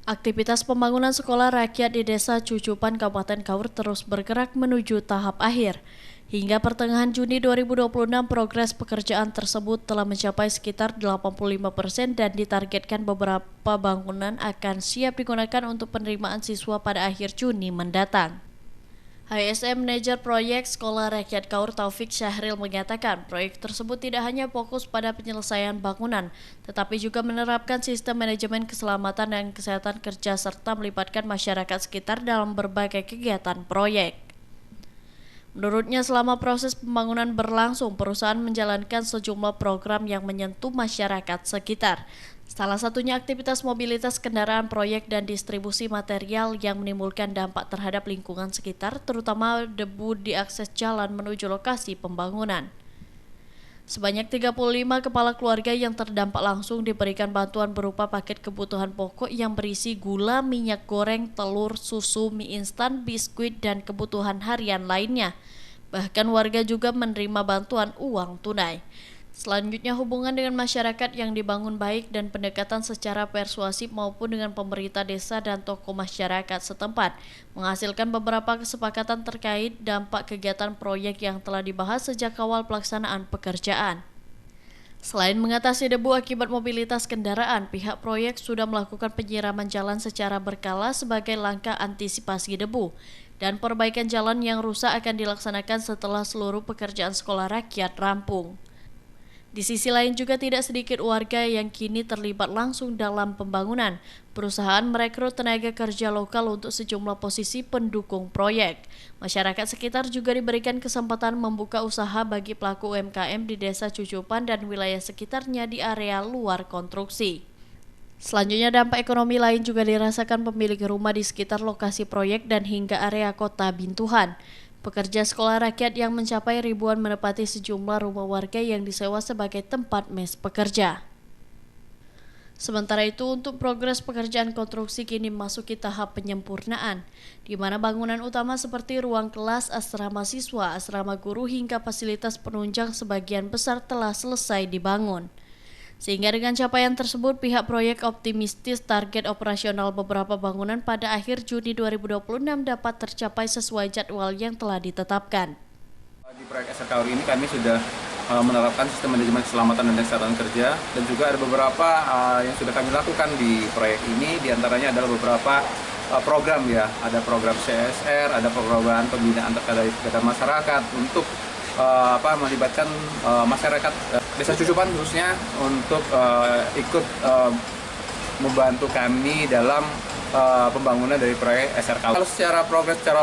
Aktivitas pembangunan sekolah rakyat di Desa Cucupan, Kabupaten Kaur terus bergerak menuju tahap akhir. Hingga pertengahan Juni 2026, progres pekerjaan tersebut telah mencapai sekitar 85% dan ditargetkan beberapa bangunan akan siap digunakan untuk penerimaan siswa pada akhir Juni mendatang. HSM Manajer Proyek Sekolah Rakyat Kaur Taufik Syahril mengatakan proyek tersebut tidak hanya fokus pada penyelesaian bangunan, tetapi juga menerapkan sistem manajemen keselamatan dan kesehatan kerja serta melibatkan masyarakat sekitar dalam berbagai kegiatan proyek. Menurutnya, selama proses pembangunan berlangsung, perusahaan menjalankan sejumlah program yang menyentuh masyarakat sekitar. Salah satunya aktivitas mobilitas kendaraan proyek dan distribusi material yang menimbulkan dampak terhadap lingkungan sekitar, terutama debu di akses jalan menuju lokasi pembangunan. Sebanyak 35 kepala keluarga yang terdampak langsung diberikan bantuan berupa paket kebutuhan pokok yang berisi gula, minyak goreng, telur, susu, mie instan, biskuit, dan kebutuhan harian lainnya. Bahkan warga juga menerima bantuan uang tunai. Selanjutnya, hubungan dengan masyarakat yang dibangun baik dan pendekatan secara persuasif maupun dengan pemerintah desa dan tokoh masyarakat setempat menghasilkan beberapa kesepakatan terkait dampak kegiatan proyek yang telah dibahas sejak awal pelaksanaan pekerjaan. Selain mengatasi debu akibat mobilitas kendaraan, pihak proyek sudah melakukan penyiraman jalan secara berkala sebagai langkah antisipasi debu, dan perbaikan jalan yang rusak akan dilaksanakan setelah seluruh pekerjaan sekolah rakyat rampung. Di sisi lain juga tidak sedikit warga yang kini terlibat langsung dalam pembangunan. Perusahaan merekrut tenaga kerja lokal untuk sejumlah posisi pendukung proyek. Masyarakat sekitar juga diberikan kesempatan membuka usaha bagi pelaku UMKM di Desa Cucupan dan wilayah sekitarnya di area luar konstruksi. Selanjutnya, dampak ekonomi lain juga dirasakan pemilik rumah di sekitar lokasi proyek dan hingga area kota Bintuhan. Pekerja sekolah rakyat yang mencapai ribuan menempati sejumlah rumah warga yang disewa sebagai tempat mes pekerja. Sementara itu, untuk progres pekerjaan konstruksi kini memasuki tahap penyempurnaan, di mana bangunan utama seperti ruang kelas, asrama siswa, asrama guru hingga fasilitas penunjang sebagian besar telah selesai dibangun. Sehingga dengan capaian tersebut, pihak proyek optimistis target operasional beberapa bangunan pada akhir Juni 2026 dapat tercapai sesuai jadwal yang telah ditetapkan. Di proyek SR Kaur ini kami sudah menerapkan sistem manajemen keselamatan dan kesehatan kerja, dan juga ada beberapa yang sudah kami lakukan di proyek ini. Di antaranya adalah beberapa program ya, ada program CSR, ada program pembinaan terkait kegiatan masyarakat untuk melibatkan masyarakat Desa Cucupan khususnya untuk ikut membantu kami dalam pembangunan dari proyek SR Kaur. Kalau secara progres secara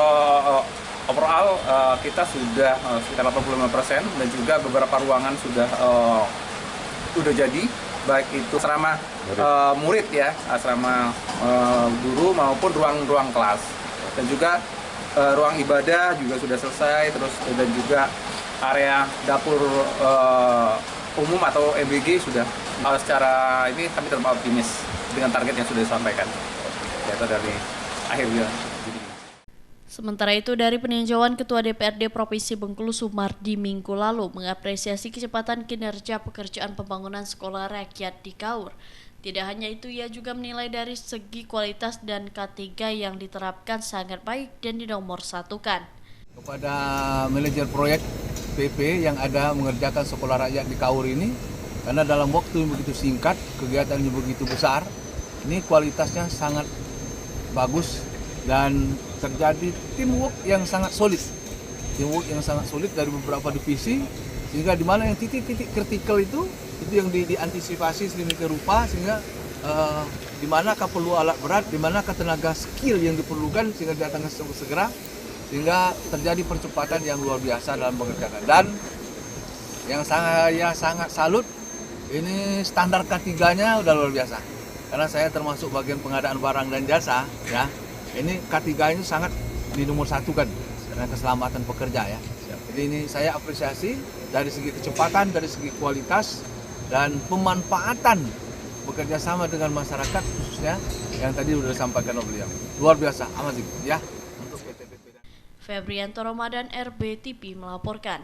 overall kita sudah sekitar 85% dan juga beberapa ruangan sudah jadi, baik itu asrama murid ya, asrama guru maupun ruang kelas, dan juga ruang ibadah juga sudah selesai, terus dan juga area dapur umum atau MBG sudah. Secara ini kami terlalu optimis dengan target yang sudah disampaikan yaitu dari akhirnya. Sementara itu, dari peninjauan Ketua DPRD Provinsi Bengkulu Sumardi minggu lalu mengapresiasi kecepatan kinerja pekerjaan pembangunan sekolah rakyat di Kaur. Tidak hanya itu, ia juga menilai dari segi kualitas dan K3 yang diterapkan sangat baik dan dinomorsatukan. Kepada manajer proyek PP yang ada mengerjakan sekolah rakyat di Kaur ini, karena dalam waktu yang begitu singkat, kegiatannya begitu besar, ini kualitasnya sangat bagus dan terjadi teamwork yang sangat solid. Teamwork yang sangat solid dari beberapa divisi, sehingga di mana yang titik-titik kritikal itu yang diantisipasi sedemikian rupa, sehingga di manakah perlu alat berat, di manakah tenaga skill yang diperlukan sehingga datang segera, sehingga terjadi percepatan yang luar biasa dalam pengerjaan. Dan yang saya sangat salut, ini standar K3-nya udah luar biasa. Karena saya termasuk bagian pengadaan barang dan jasa, ya. Ini K3 ini sangat dinomorsatukan karena keselamatan pekerja ya. Jadi ini saya apresiasi dari segi kecepatan, dari segi kualitas dan pemanfaatan bekerja sama dengan masyarakat khususnya yang tadi sudah disampaikan oleh beliau. Luar biasa, amazing ya. Febrianto Ramadan, RBTV melaporkan.